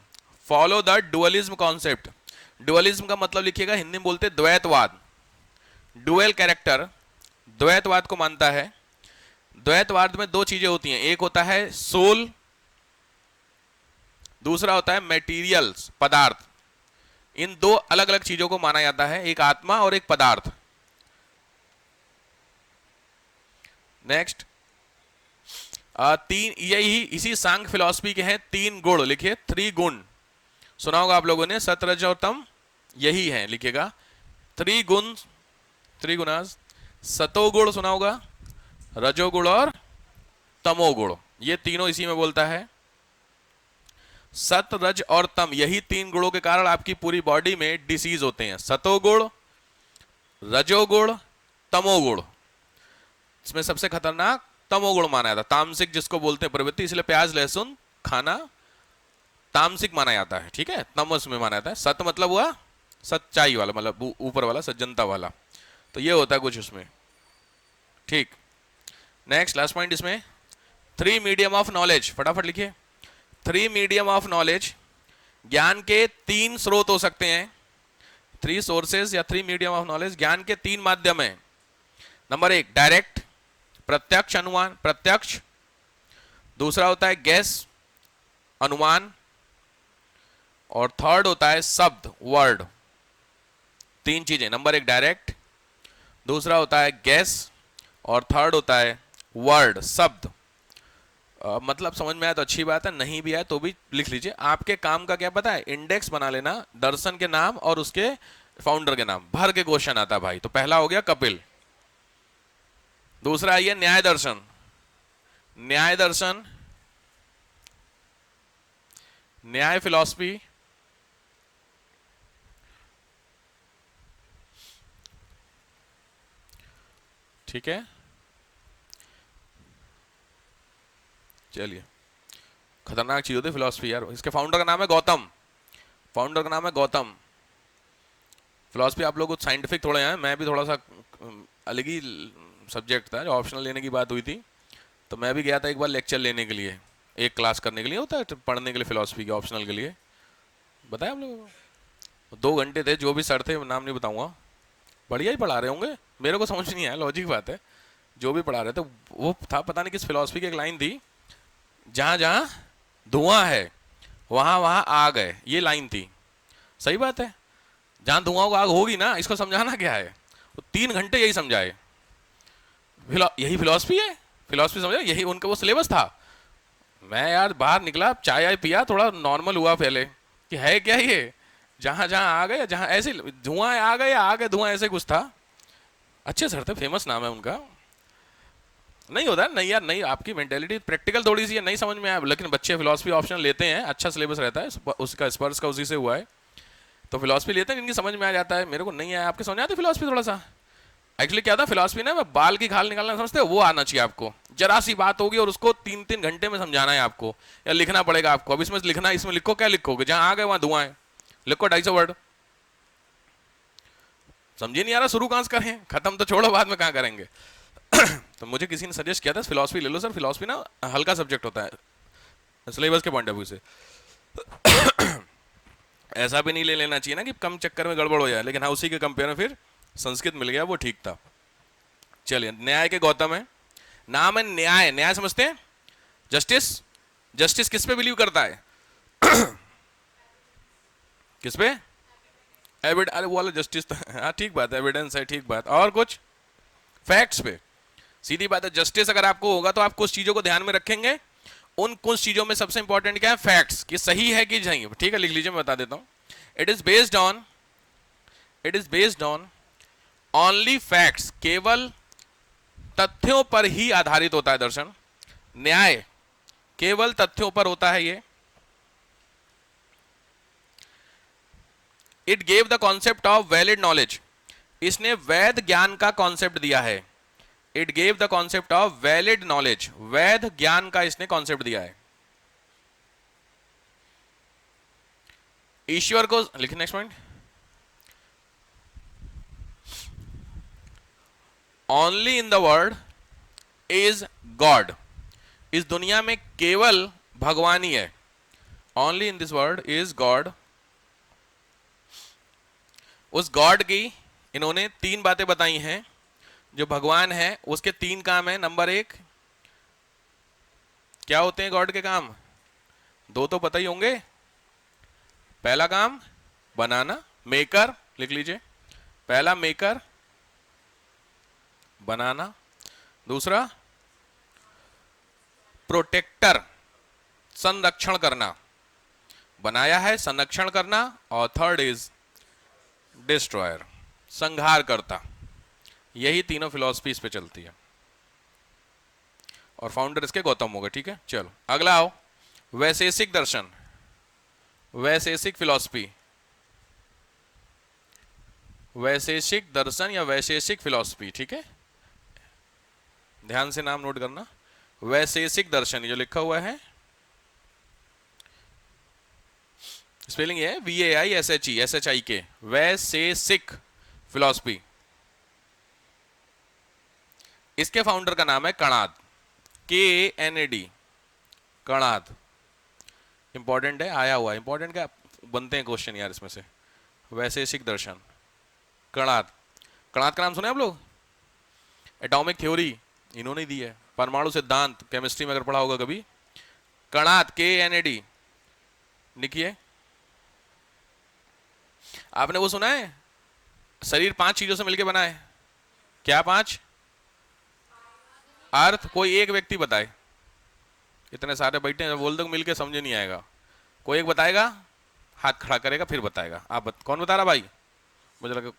follow the dualism concept. Dualism का मतलब लिखिएगा, हिंदी में बोलते द्वैतवाद, डुअल कैरेक्टर, द्वैतवाद को मानता है। द्वैतवाद में दो चीजें होती हैं, एक होता है सोल, दूसरा होता है मेटीरियल्स, पदार्थ। इन दो अलग अलग चीजों को माना जाता है, एक आत्मा और एक पदार्थ। नेक्स्ट तीन, यही इसी सांख्य फिलॉसफी के हैं 3 गुण, लिखिए 3 गुण सुना होगा आप लोगों ने, सत रज और तम, यही है लिखिएगा 3 गुण, 3 गुणास। सतोगुण सुना होगा, रजोगुण और तमोगुण, ये तीनों इसी में बोलता है। सत रज और तम, यही 3 गुणों के कारण आपकी पूरी बॉडी में डिसीज होते हैं, सतोगुण, रजोगुण, तमोगुण। इसमें सबसे खतरनाक तमोगुण माना जाता है, तामसिक जिसको बोलते हैं प्रवृत्ति, इसलिए प्याज लहसुन खाना तामसिक माना जाता है, ठीक है, तमस में माना जाता है। सत मतलब हुआ सच्चाई वाला, मतलब ऊपर वाला, सज्जनता वाला, तो ये होता है कुछ उसमें, ठीक। नेक्स्ट लास्ट पॉइंट इसमें 3 मीडियम ऑफ नॉलेज, फटाफट लिखिए 3 मीडियम ऑफ नॉलेज, ज्ञान के 3 स्रोत हो सकते हैं, 3 सोर्सेज या 3 मीडियम ऑफ नॉलेज, ज्ञान के 3 माध्यम है। नंबर 1 डायरेक्ट, प्रत्यक्ष अनुमान, प्रत्यक्ष। दूसरा होता है गैस, अनुमान। और थर्ड होता है शब्द, वर्ड। 3 चीजें, नंबर 1 डायरेक्ट, दूसरा होता है गैस और थर्ड होता है वर्ड, शब्द। मतलब समझ में आया तो अच्छी बात है, नहीं भी आए तो भी लिख लीजिए। आपके काम का क्या पता है, इंडेक्स बना लेना, दर्शन के नाम और उसके फाउंडर के नाम, भर के क्वेश्चन आता है भाई। तो पहला हो गया कपिल, दूसरा आइए न्याय दर्शन, न्याय दर्शन, न्याय फिलॉसफी, ठीक है। चलिए, खतरनाक चीज होती है फिलॉसफी यार। इसके फाउंडर का नाम है गौतम, फाउंडर का नाम है गौतम। फिलॉसफी आप लोग साइंटिफिक थोड़े हैं, मैं भी थोड़ा सा अलग ही सब्जेक्ट था, जो ऑप्शनल लेने की बात हुई थी, तो मैं भी गया था एक बार लेक्चर लेने के लिए, एक क्लास करने के लिए होता है पढ़ने के लिए फिलॉसफी के ऑप्शनल के लिए, बताया आप लोगों को। 2 घंटे थे, जो भी सर थे नाम नहीं बताऊंगा, बढ़िया ही पढ़ा रहे होंगे, मेरे को समझ नहीं आया, लॉजिक बात है। जो भी पढ़ा रहे थे वो था, पता नहीं किस फिलॉसफी की एक लाइन थी, जहां जहां धुआं है वहां वहां आग है, ये लाइन थी। सही बात है, जहां धुआं को आग होगी ना, इसको समझाना क्या है, तो 3 घंटे यही समझाए, यही फिलॉसफी है, फिलॉसफी समझा, यही उनका वो सिलेबस था। मैं यार बाहर निकला, चाय पिया, थोड़ा नॉर्मल हुआ पहले कि है क्या ये, जहां जहां आ गए, जहां ऐसे धुआं आ गए धुआं, ऐसे कुछ था। अच्छे सर थे, फेमस नाम है उनका। नहीं होता नहीं यार, नहीं, आपकी मेंटेलिटी प्रैक्टिकल थोड़ी सी है, नहीं समझ में आया, लेकिन बच्चे फिलॉसफी ऑप्शन लेते हैं, अच्छा सिलेबस रहता है उसका, स्पर्श का उसी से हुआ है, तो फिलॉसफी लेते हैं, इनकी समझ में आ जाता है। मेरे को नहीं आया, आपके समझ आती फिलॉसफी थोड़ा सा? एक्चुअली क्या था फिलॉसफी ना, बाल की खाल निकालना समझते हो, वो आना चाहिए आपको। जरा सी बात होगी और उसको 3-3 घंटे में समझाना है आपको, या लिखना पड़ेगा आपको। अब इसमें लिखना, इसमें लिखो, क्या लिखोगे? जहां आ गए वहां धुआं है, लिखो 250 वर्ड। समझे नहीं आ रहा, शुरू कहां से करें, खत्म तो छोड़ो, बाद में कहां करेंगे। तो मुझे किसी ने सजेस्ट किया था फिलॉसफी ले लो सर, फिलॉसफी ना हल्का सब्जेक्ट होता है सिलेबस के पॉइंट ऑफ व्यू से। ऐसा भी नहीं ले लेना चाहिए ना कि कम चक्कर में गड़बड़ हो जाए, लेकिन हाँ उसी के कंपेयर में फिर संस्कृत मिल गया, वो ठीक था। चलिए, न्याय के गौतम है, नाम है न्याय। न्याय समझते हैं? जस्टिस। जस्टिस किस पे बिलीव करता है? किस पे? अरे वो वाला जस्टिस तो हाँ ठीक बात है, एविडेंस है, ठीक बात। और कुछ? फैक्ट्स पे। सीधी बात है, जस्टिस अगर आपको होगा तो आप कुछ चीजों को ध्यान में रखेंगे। उन कुछ चीजों में सबसे इंपॉर्टेंट क्या है? फैक्ट्स, कि सही है कि नहीं। ठीक है, लिख लीजिए, मैं बता देता हूं। It is based on only facts, केवल तथ्यों पर ही आधारित होता है दर्शन। न्याय केवल तथ्यों पर होता है ये। It gave the concept of valid knowledge, इसने वैध ज्ञान का कॉन्सेप्ट दिया है। It gave the concept of valid knowledge, वैध ज्ञान का इसने कॉन्सेप्ट दिया है। ईश्वर को लिखिए, next point. Only in the world is God, इस दुनिया में केवल भगवान ही है। Only in this world is God. उस गॉड की इन्होंने 3 बातें बताई हैं। जो भगवान है उसके 3 काम है। नंबर 1, क्या होते हैं गॉड के काम? 2 तो पता ही होंगे। पहला काम बनाना, मेकर, लिख लीजिए। पहला मेकर, बनाना। दूसरा प्रोटेक्टर, संरक्षण करना, बनाया है, संरक्षण करना। और थर्ड इज डिस्ट्रॉयर, संहार करता। यही तीनों फिलॉसफी इस पे चलती है, और फाउंडर इसके गौतम हो गए। ठीक है, चलो अगला आओ, वैशेषिक दर्शन, वैशेषिक फिलॉसफी। वैशेषिक दर्शन या वैशेषिक फिलॉसफी, ठीक है, ध्यान से नाम नोट करना। वैशेषिक दर्शन, जो लिखा हुआ है स्पेलिंग है VAISHE वैशेषिक फिलॉसफी। इसके फाउंडर का नाम है कणाद, KANAD, कणाद। इंपॉर्टेंट है, आया हुआ है। इंपॉर्टेंट क्या बनते हैं क्वेश्चन यार इसमें से। वैशेषिक दर्शन, कणाद। कणाद का नाम सुने आप लोग? एटॉमिक थ्योरी इन्होंने दी है, परमाणु सिद्धांत केमिस्ट्री में अगर पढ़ा होगा कभी। कणाद, KANAD लिखिए। आपने वो सुना है शरीर 5 चीजों से मिलकर बना है? क्या 5? अर्थ, कोई एक व्यक्ति बताए। इतने सारे बैठे हैं, बोल दो मिलके समझे नहीं आएगा। कोई एक बताएगा, हाथ खड़ा करेगा फिर बताएगा। कौन बता रहा भाई? मुझे लगा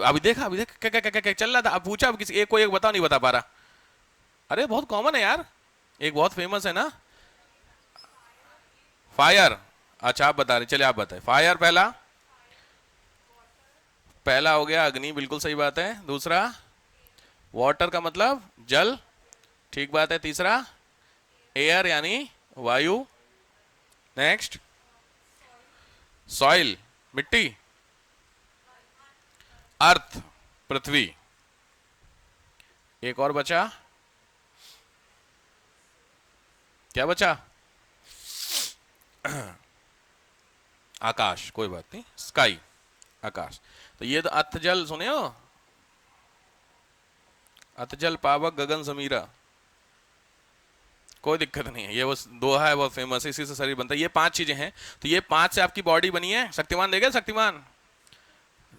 अभी देखा क्या क्या क्या क्या चल रहा था। अब पूछा, अब किसी एक को एक बताओ, नहीं बता पा रहा। अरे बहुत कॉमन है यार, एक बहुत फेमस है ना, फायर। अच्छा आप बता रहे, चलिए आप बताएं। फायर पहला हो गया, अग्नि, बिल्कुल सही बात है। दूसरा वाटर का मतलब जल, ठीक बात है। तीसरा एयर यानी वायु। नेक्स्ट सॉइल, मिट्टी। अर्थ, पृथ्वी। एक और बचा, क्या बचा? आकाश, कोई बात नहीं, स्काई, आकाश। तो ये तो अथ जल सुने हो, अथ जल पावक गगन समीरा, कोई दिक्कत नहीं है। ये वो दोहा है, बहुत फेमस है, इसी से शरीर बनता है। ये 5 चीजें हैं, तो ये 5 से आपकी बॉडी बनी है। शक्तिमान देखे? शक्तिमान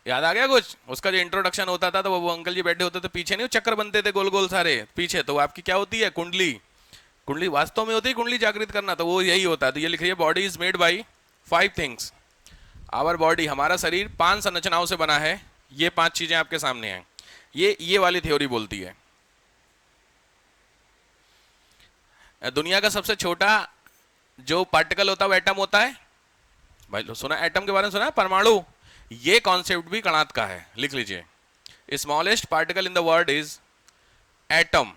याद आ गया कुछ? उसका जो इंट्रोडक्शन होता था, तो वो अंकल जी बैठे होते थे पीछे, नहीं चक्कर बनते थे गोल गोल सारे पीछे, तो आपकी क्या होती है? कुंडली। कुंडली वास्तव में होती है कुंडली जागृत करना, तो वो यही होता है। तो ये लिख रही है, body is made by 5 things. Our body, हमारा शरीर 5 संरचनाओं से बना है। ये 5 चीजें आपके सामने हैं। ये वाली थ्योरी बोलती है दुनिया का सबसे छोटा जो पार्टिकल होता है वो एटम होता है। भाई सुना एटम के बारे में, सुना है परमाणु। ये कॉन्सेप्ट भी कणाद का है, लिख लीजिए। Smallest particle in the world is atom.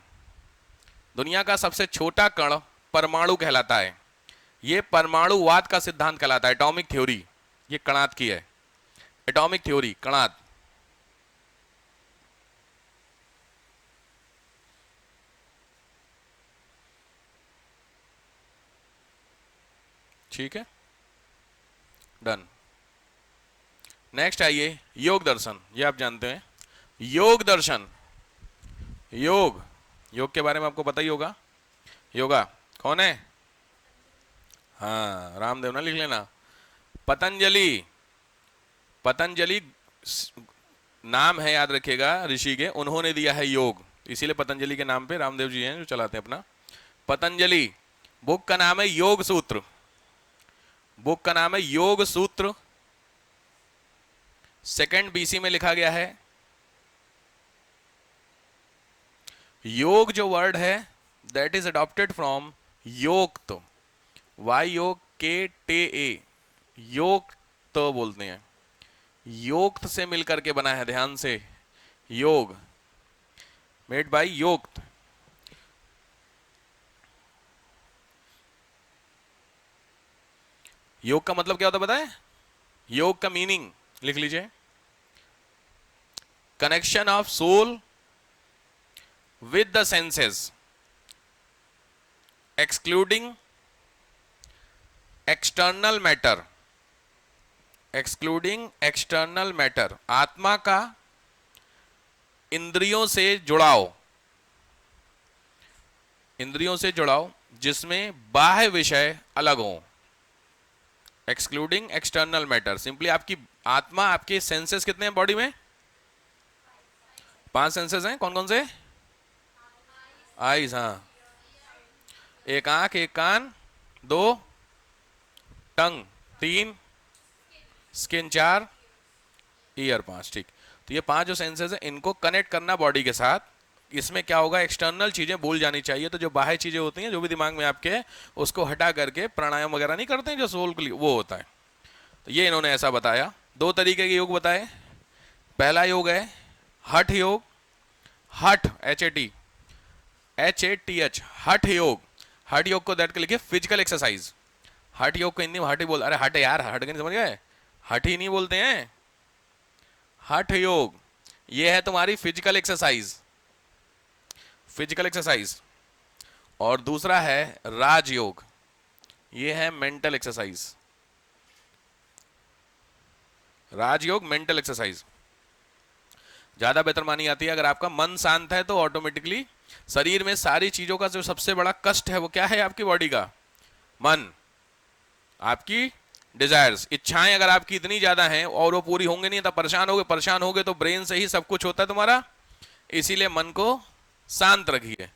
दुनिया का सबसे छोटा कण परमाणु कहलाता है। ये परमाणुवाद का सिद्धांत कहलाता है, एटॉमिक थ्योरी। ये कणाद की है, एटॉमिक थ्योरी, कणाद। ठीक है, डन। नेक्स्ट आइए योग दर्शन। ये आप जानते हैं योग दर्शन। योग, योग के बारे में आपको पता ही होगा। योगा कौन है? हाँ, रामदेव ना, लिख लेना। पतंजलि, पतंजलि नाम है, याद रखिएगा, ऋषि के। उन्होंने दिया है योग, इसीलिए पतंजलि के नाम पे रामदेव जी हैं जो चलाते हैं अपना। पतंजलि, बुक का नाम है योग सूत्र। बुक का नाम है योग सूत्र। 2nd BC में लिखा गया है। योग जो वर्ड है दैट इज अडॉप्टेड फ्रॉम योक्त, YOKTA, योक्त तो बोलते हैं। योक्त से मिलकर के बना है, ध्यान से। योग मेड बाय योक्त। योग का मतलब क्या होता है पता है? योग का मीनिंग लिख लीजिए, connection of soul with the senses, excluding external matter, excluding external matter। आत्मा का इंद्रियों से जुड़ाव, इंद्रियों से जुड़ाव जिसमें बाह्य विषय अलग हो। एक्सक्लूडिंग एक्सटर्नल मैटर, सिंपली आपकी आत्मा, आपके सेंसेस कितने हैं बॉडी में? 5 सेंसेस हैं। कौन कौन से? आईज, हाँ, एक आंख, एक कान, 2 टंग, 3 स्किन, 4 ईयर, 5। ठीक, तो ये 5 जो सेंसेस हैं इनको कनेक्ट करना बॉडी के साथ। इसमें क्या होगा, एक्सटर्नल चीजें भूल जानी चाहिए। तो जो बाह्य चीजें होती हैं जो भी दिमाग में आपके है उसको हटा करके प्राणायाम वगैरह नहीं करते हैं जो सोल के लिए, वो होता है। तो ये इन्होंने ऐसा बताया। 2 तरीके के योग बताए। पहला योग है हठ योग, हठ HATH, हठ योग। हठ योग को दैट के लिखिए फिजिकल एक्सरसाइज। हठ योग को हिंदी में हठ ही बोल, अरे हट यार, हट के नहीं समझ गए, हठ ही नहीं बोलते हैं। हठ योग ये है तुम्हारी फिजिकल एक्सरसाइज, फिजिकल एक्सरसाइज। और दूसरा है राजयोग, ये है मेंटल एक्सरसाइज। राजयोग मेंटल एक्सरसाइज ज्यादा बेहतर मानी जाती है। अगर आपका मन शांत है तो ऑटोमेटिकली शरीर में सारी चीजों का जो सबसे बड़ा कष्ट है वो क्या है? आपकी बॉडी का मन, आपकी डिजायर्स, इच्छाएं अगर आपकी इतनी ज्यादा हैं और वो पूरी होंगे नहीं तो परेशान होगे। परेशान होगे तो ब्रेन से ही सब कुछ होता है तुम्हारा, इसीलिए मन को शांत रखिए।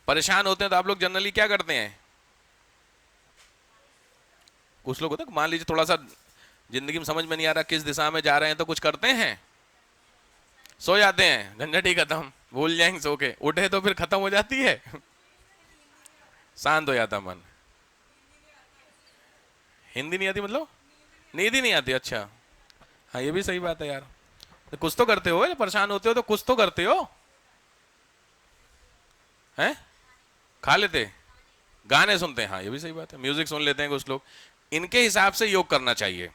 परेशान होते हैं तो आप लोग जनरली क्या करते हैं? कुछ लोग होते हैं, मान लीजिए थोड़ा सा जिंदगी में समझ में नहीं आ रहा किस दिशा में जा रहे हैं, तो कुछ करते हैं, सो जाते हैं, झंझट ही खत्म, भूल जाएंगे सो के। उठे तो फिर खत्म हो जाती है, शांत हो जाता मन। हिंदी नहीं आती मतलब? नींद ही नहीं आती? अच्छा, हाँ ये भी सही बात है यार। तो कुछ तो करते हो, परेशान होते हो तो कुछ तो करते हो, हैं? खा लेते, गाने सुनते हैं, हाँ ये भी सही बात है, म्यूजिक सुन लेते हैं कुछ लोग। इनके हिसाब से योग करना चाहिए।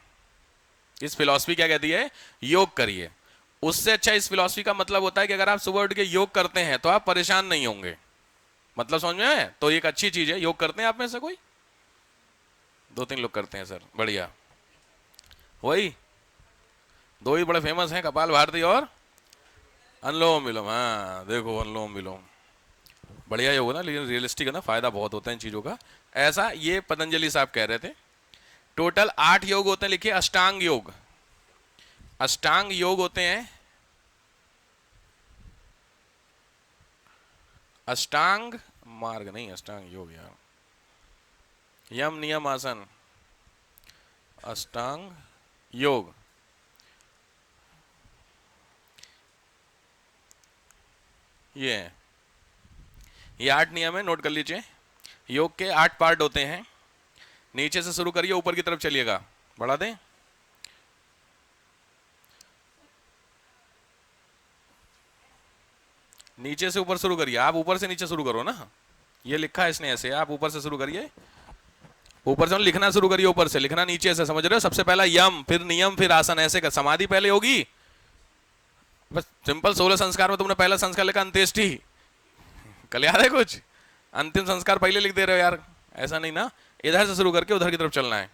इस फिलॉसफी क्या कहती है? योग करिए। उससे अच्छा इस फिलॉसफी का मतलब होता है कि अगर आप सुबह उठ के योग करते हैं तो आप परेशान नहीं होंगे। मतलब समझ में आया? तो एक अच्छी चीज है। योग करते हैं आप में से कोई? 2-3 लोग करते हैं सर, बढ़िया। वही 2 ही बड़े फेमस हैं, कपाल भारती और अनुलोम विलोम। हाँ देखो, अनुलोम विलोम बढ़िया योग ना, लेकिन रियलिस्टिक है ना, फायदा बहुत होता है इन चीजों का। ऐसा ये पतंजलि साहब कह रहे थे। टोटल 8 योग होते हैं, लिखिए अष्टांग योग। अष्टांग योग होते हैं, अष्टांग मार्ग नहीं, अष्टांग योग यार, यम नियम आसन, अष्टांग योग। ये है, ये 8 नियम है, नोट कर लीजिए। योग के 8 पार्ट होते हैं। नीचे से शुरू करिए, ऊपर की तरफ चलिएगा। बढ़ा दें? नीचे से ऊपर शुरू करिए। आप ऊपर से नीचे शुरू करो ना, ये लिखा है इसने ऐसे, आप ऊपर से शुरू करिए। ऊपर से लिखना शुरू करिए, ऊपर से लिखना नीचे से, समझ रहे हो? सबसे पहला यम, फिर नियम, फिर आसन, ऐसे कर। समाधि पहले होगी, बस सिंपल 16 संस्कार में तुमने पहला संस्कार लिखा अंत्येष्टि। कल याद है कुछ? अंतिम संस्कार पहले लिख दे रहे हो यार, ऐसा नहीं ना। इधर से शुरू करके उधर की तरफ चलना है।